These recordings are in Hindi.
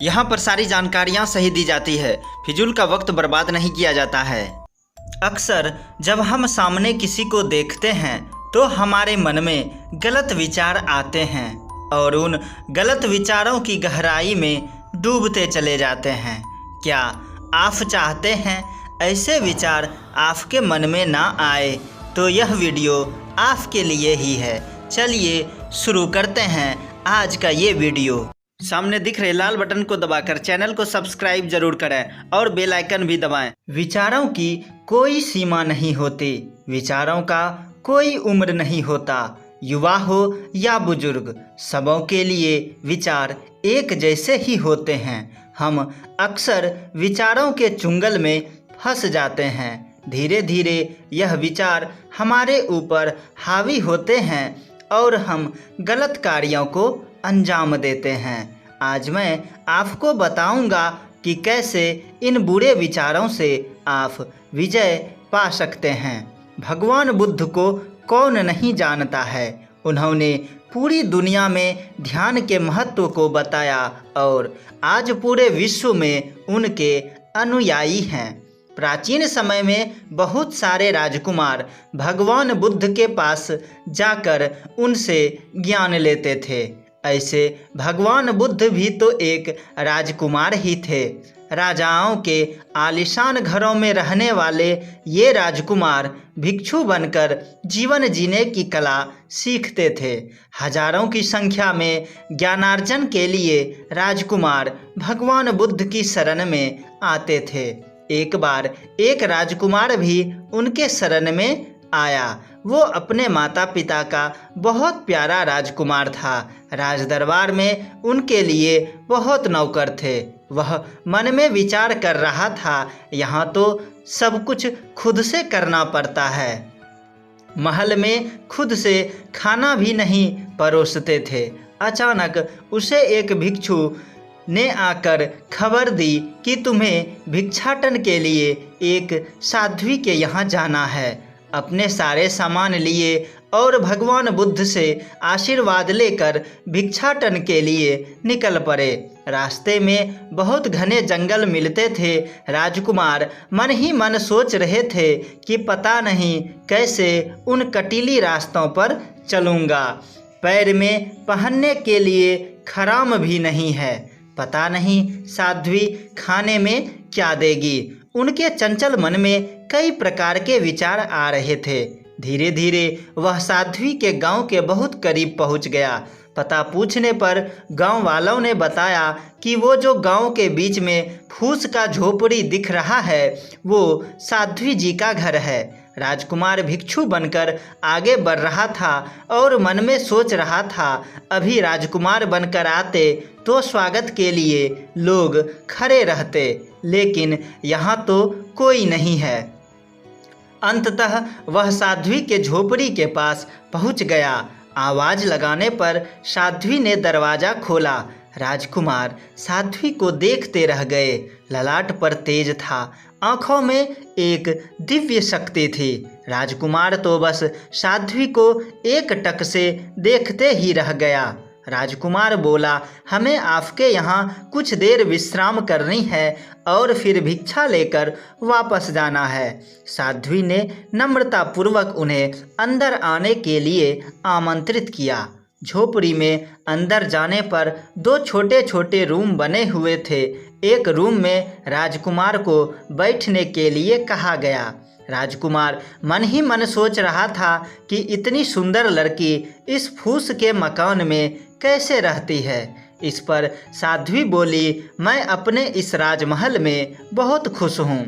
यहाँ पर सारी जानकारियाँ सही दी जाती है, फिजूल का वक्त बर्बाद नहीं किया जाता है। अक्सर जब हम सामने किसी को देखते हैं तो हमारे मन में गलत विचार आते हैं और उन गलत विचारों की गहराई में डूबते चले जाते हैं। क्या आप चाहते हैं ऐसे विचार आपके मन में ना आए? तो यह वीडियो आपके लिए ही है। चलिए शुरू करते हैं आज का ये वीडियो। सामने दिख रहे लाल बटन को दबाकर चैनल को सब्सक्राइब जरूर करें और बेल आइकन भी दबाएं। विचारों की कोई सीमा नहीं होती, विचारों का कोई उम्र नहीं होता। युवा हो या बुजुर्ग, सबों के लिए विचार एक जैसे ही होते हैं। हम अक्सर विचारों के चुंगल में फंस जाते हैं। धीरे धीरे यह विचार हमारे ऊपर हावी होते हैं और हम गलत कार्यों को अंजाम देते हैं। आज मैं आपको बताऊंगा कि कैसे इन बुरे विचारों से आप विजय पा सकते हैं। भगवान बुद्ध को कौन नहीं जानता है। उन्होंने पूरी दुनिया में ध्यान के महत्व को बताया और आज पूरे विश्व में उनके अनुयायी हैं। प्राचीन समय में बहुत सारे राजकुमार भगवान बुद्ध के पास जाकर उनसे ज्ञान लेते थे। ऐसे भगवान बुद्ध भी तो एक राजकुमार ही थे। राजाओं के आलीशान घरों में रहने वाले ये राजकुमार भिक्षु बनकर जीवन जीने की कला सीखते थे। हजारों की संख्या में ज्ञानार्जन के लिए राजकुमार भगवान बुद्ध की शरण में आते थे। एक बार एक राजकुमार भी उनके शरण में आया। वो अपने माता पिता का बहुत प्यारा राजकुमार था। राज दरबार में उनके लिए बहुत नौकर थे। वह मन में विचार कर रहा था, यहाँ तो सब कुछ खुद से करना पड़ता है। महल में खुद से खाना भी नहीं परोसते थे। अचानक उसे एक भिक्षु ने आकर खबर दी कि तुम्हें भिक्षाटन के लिए एक साध्वी के यहाँ जाना है। अपने सारे सामान लिए और भगवान बुद्ध से आशीर्वाद लेकर भिक्षाटन के लिए निकल पड़े। रास्ते में बहुत घने जंगल मिलते थे। राजकुमार मन ही मन सोच रहे थे कि पता नहीं कैसे उन कटीली रास्तों पर चलूँगा। पैर में पहनने के लिए खराम भी नहीं है। पता नहीं साध्वी खाने में क्या देगी। उनके चंचल मन में कई प्रकार के विचार आ रहे थे। धीरे धीरे वह साध्वी के गांव के बहुत करीब पहुंच गया। पता पूछने पर गांव वालों ने बताया कि वो जो गांव के बीच में फूस का झोपड़ी दिख रहा है वो साध्वी जी का घर है। राजकुमार भिक्षु बनकर आगे बढ़ रहा था और मन में सोच रहा था, अभी राजकुमार बनकर आते तो स्वागत के लिए लोग खड़े रहते, लेकिन यहाँ तो कोई नहीं है। अंततः वह साध्वी के झोपड़ी के पास पहुँच गया। आवाज़ लगाने पर साध्वी ने दरवाज़ा खोला। राजकुमार साध्वी को देखते रह गए। ललाट पर तेज था, आँखों में एक दिव्य शक्ति थी। राजकुमार तो बस साध्वी को एक टक से देखते ही रह गया। राजकुमार बोला, हमें आपके यहाँ कुछ देर विश्राम करनी है और फिर भिक्षा लेकर वापस जाना है। साध्वी ने नम्रतापूर्वक उन्हें अंदर आने के लिए आमंत्रित किया। झोपड़ी में अंदर जाने पर दो छोटे छोटे रूम बने हुए थे। एक रूम में राजकुमार को बैठने के लिए कहा गया। राजकुमार मन ही मन सोच रहा था कि इतनी सुंदर लड़की इस फूस के मकान में कैसे रहती है। इस पर साध्वी बोली, मैं अपने इस राजमहल में बहुत खुश हूँ।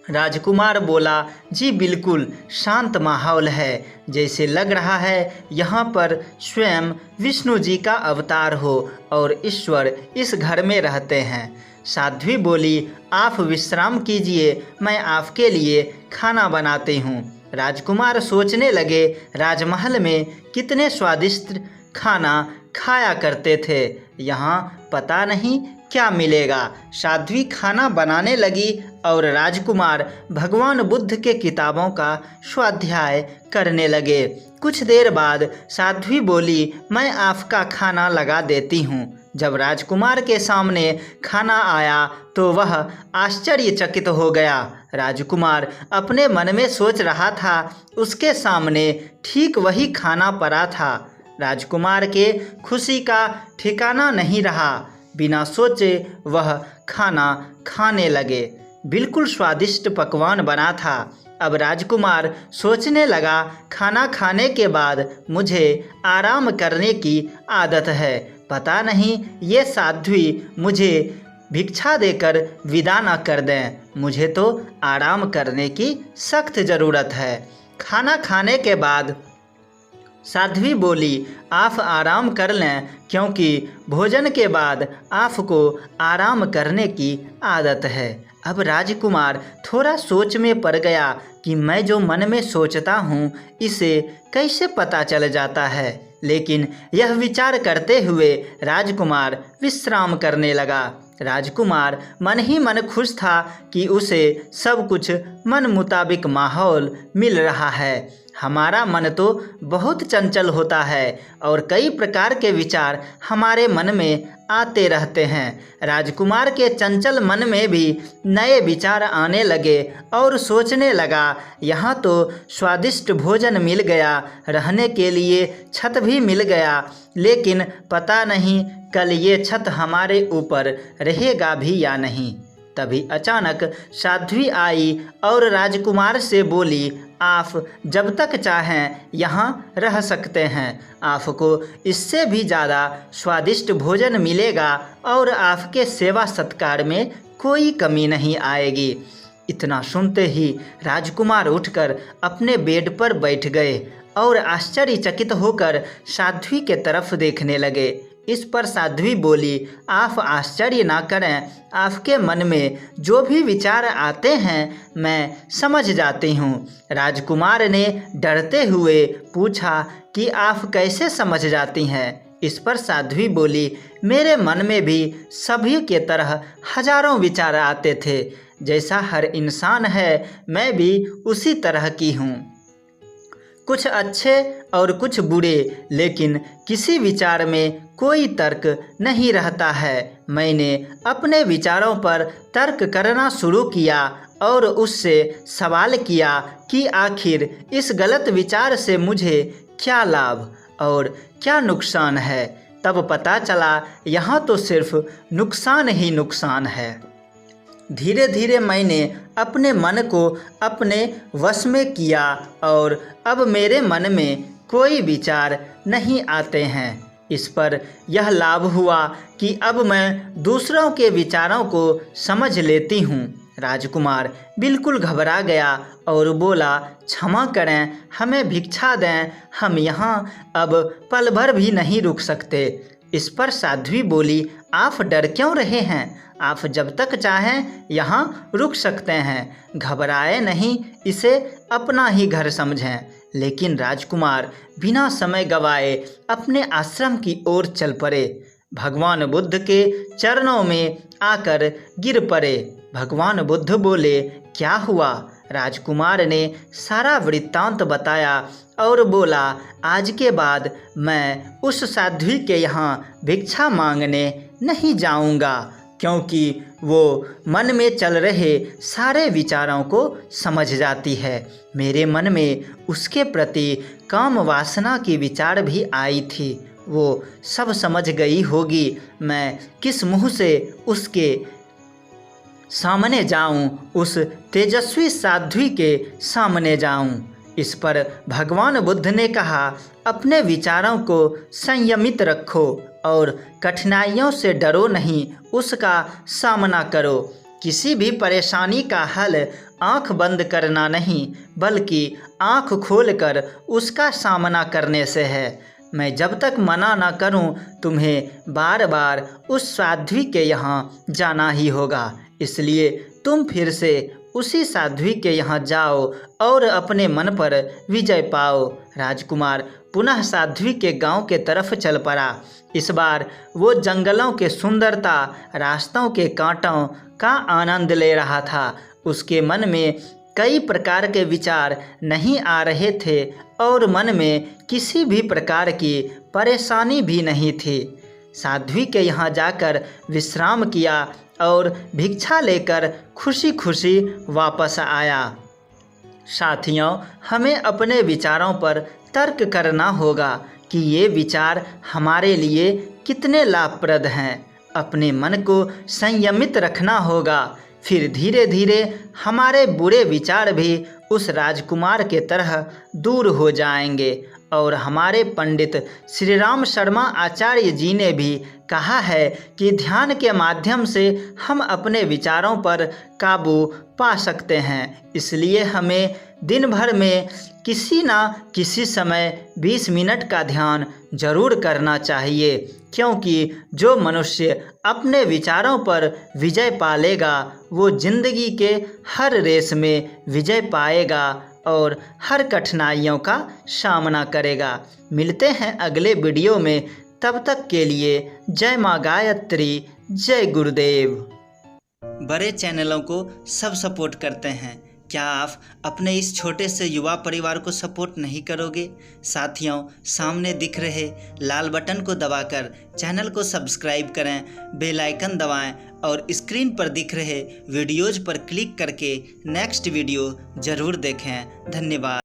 राजकुमार बोला, जी बिल्कुल, शांत माहौल है, जैसे लग रहा है यहाँ पर स्वयं विष्णु जी का अवतार हो और ईश्वर इस घर में रहते हैं। साध्वी बोली, आप विश्राम कीजिए, मैं आपके लिए खाना बनाती हूँ। राजकुमार सोचने लगे, राजमहल में कितने स्वादिष्ट खाना खाया करते थे, यहाँ पता नहीं क्या मिलेगा। साध्वी खाना बनाने लगी और राजकुमार भगवान बुद्ध के किताबों का स्वाध्याय करने लगे। कुछ देर बाद साध्वी बोली, मैं आपका खाना लगा देती हूँ। जब राजकुमार के सामने खाना आया तो वह आश्चर्यचकित हो गया। राजकुमार अपने मन में सोच रहा था, उसके सामने ठीक वही खाना पड़ा था। राजकुमार के खुशी का ठिकाना नहीं रहा। बिना सोचे वह खाना खाने लगे। बिल्कुल स्वादिष्ट पकवान बना था। अब राजकुमार सोचने लगा, खाना खाने के बाद मुझे आराम करने की आदत है। पता नहीं ये साध्वी मुझे भिक्षा देकर विदा न कर दें। मुझे तो आराम करने की सख्त ज़रूरत है। खाना खाने के बाद साध्वी बोली, आप आराम कर लें, क्योंकि भोजन के बाद आपको आराम करने की आदत है। अब राजकुमार थोड़ा सोच में पड़ गया कि मैं जो मन में सोचता हूँ इसे कैसे पता चल जाता है। लेकिन यह विचार करते हुए राजकुमार विश्राम करने लगा। राजकुमार मन ही मन खुश था कि उसे सब कुछ मन मुताबिक माहौल मिल रहा है। हमारा मन तो बहुत चंचल होता है और कई प्रकार के विचार हमारे मन में आते रहते हैं। राजकुमार के चंचल मन में भी नए विचार आने लगे और सोचने लगा, यहाँ तो स्वादिष्ट भोजन मिल गया, रहने के लिए छत भी मिल गया, लेकिन पता नहीं कल ये छत हमारे ऊपर रहेगा भी या नहीं। तभी अचानक साध्वी आई और राजकुमार से बोली, आप जब तक चाहें यहाँ रह सकते हैं। आपको इससे भी ज़्यादा स्वादिष्ट भोजन मिलेगा और आपके सेवा सत्कार में कोई कमी नहीं आएगी। इतना सुनते ही राजकुमार उठकर अपने बेड पर बैठ गए और आश्चर्यचकित होकर साध्वी के तरफ देखने लगे। इस पर साध्वी बोली, आप आश्चर्य ना करें, आपके मन में जो भी विचार आते हैं मैं समझ जाती हूँ। राजकुमार ने डरते हुए पूछा कि आप कैसे समझ जाती हैं। इस पर साध्वी बोली, मेरे मन में भी सभी के तरह हजारों विचार आते थे। जैसा हर इंसान है मैं भी उसी तरह की हूँ, कुछ अच्छे और कुछ बुरे, लेकिन किसी विचार में कोई तर्क नहीं रहता है। मैंने अपने विचारों पर तर्क करना शुरू किया और उससे सवाल किया कि आखिर इस गलत विचार से मुझे क्या लाभ और क्या नुकसान है। तब पता चला यहाँ तो सिर्फ नुकसान ही नुकसान है। धीरे धीरे मैंने अपने मन को अपने वश में किया और अब मेरे मन में कोई विचार नहीं आते हैं। इस पर यह लाभ हुआ कि अब मैं दूसरों के विचारों को समझ लेती हूँ। राजकुमार बिल्कुल घबरा गया और बोला, क्षमा करें, हमें भिक्षा दें, हम यहाँ अब पल भर भी नहीं रुक सकते। इस पर साध्वी बोली, आप डर क्यों रहे हैं, आप जब तक चाहें यहाँ रुक सकते हैं, घबराए नहीं, इसे अपना ही घर समझें। लेकिन राजकुमार बिना समय गवाए अपने आश्रम की ओर चल पड़े। भगवान बुद्ध के चरणों में आकर गिर पड़े। भगवान बुद्ध बोले, क्या हुआ? राजकुमार ने सारा वृत्तांत बताया और बोला, आज के बाद मैं उस साध्वी के यहाँ भिक्षा मांगने नहीं जाऊँगा, क्योंकि वो मन में चल रहे सारे विचारों को समझ जाती है। मेरे मन में उसके प्रति काम वासना की विचार भी आई थी, वो सब समझ गई होगी। मैं किस मुँह से उसके सामने जाऊं, उस तेजस्वी साध्वी के सामने जाऊं। इस पर भगवान बुद्ध ने कहा, अपने विचारों को संयमित रखो और कठिनाइयों से डरो नहीं, उसका सामना करो। किसी भी परेशानी का हल आंख बंद करना नहीं, बल्कि आंख खोलकर उसका सामना करने से है। मैं जब तक मना ना करूं, तुम्हें बार बार उस साध्वी के यहाँ जाना ही होगा। इसलिए तुम फिर से उसी साध्वी के यहाँ जाओ और अपने मन पर विजय पाओ। राजकुमार पुनः साध्वी के गांव के तरफ चल पड़ा। इस बार वो जंगलों के सुंदरता, रास्तों के कांटों का आनंद ले रहा था। उसके मन में कई प्रकार के विचार नहीं आ रहे थे और मन में किसी भी प्रकार की परेशानी भी नहीं थी। साध्वी के यहाँ जाकर विश्राम किया और भिक्षा लेकर खुशी खुशी वापस आया। साथियों, हमें अपने विचारों पर तर्क करना होगा कि ये विचार हमारे लिए कितने लाभप्रद हैं। अपने मन को संयमित रखना होगा, फिर धीरे धीरे हमारे बुरे विचार भी उस राजकुमार के तरह दूर हो जाएंगे। और हमारे पंडित श्री राम शर्मा आचार्य जी ने भी कहा है कि ध्यान के माध्यम से हम अपने विचारों पर काबू पा सकते हैं। इसलिए हमें दिन भर में किसी ना किसी समय 20 मिनट का ध्यान जरूर करना चाहिए, क्योंकि जो मनुष्य अपने विचारों पर विजय पा लेगा वो जिंदगी के हर रेस में विजय पाएगा और हर कठिनाइयों का सामना करेगा। मिलते हैं अगले वीडियो में, तब तक के लिए जय माँ गायत्री, जय गुरुदेव। बड़े चैनलों को सब सपोर्ट करते हैं, क्या आप अपने इस छोटे से युवा परिवार को सपोर्ट नहीं करोगे? साथियों, सामने दिख रहे लाल बटन को दबाकर चैनल को सब्सक्राइब करें, बेल आइकन दबाएं और स्क्रीन पर दिख रहे वीडियोज़ पर क्लिक करके नेक्स्ट वीडियो ज़रूर देखें। धन्यवाद।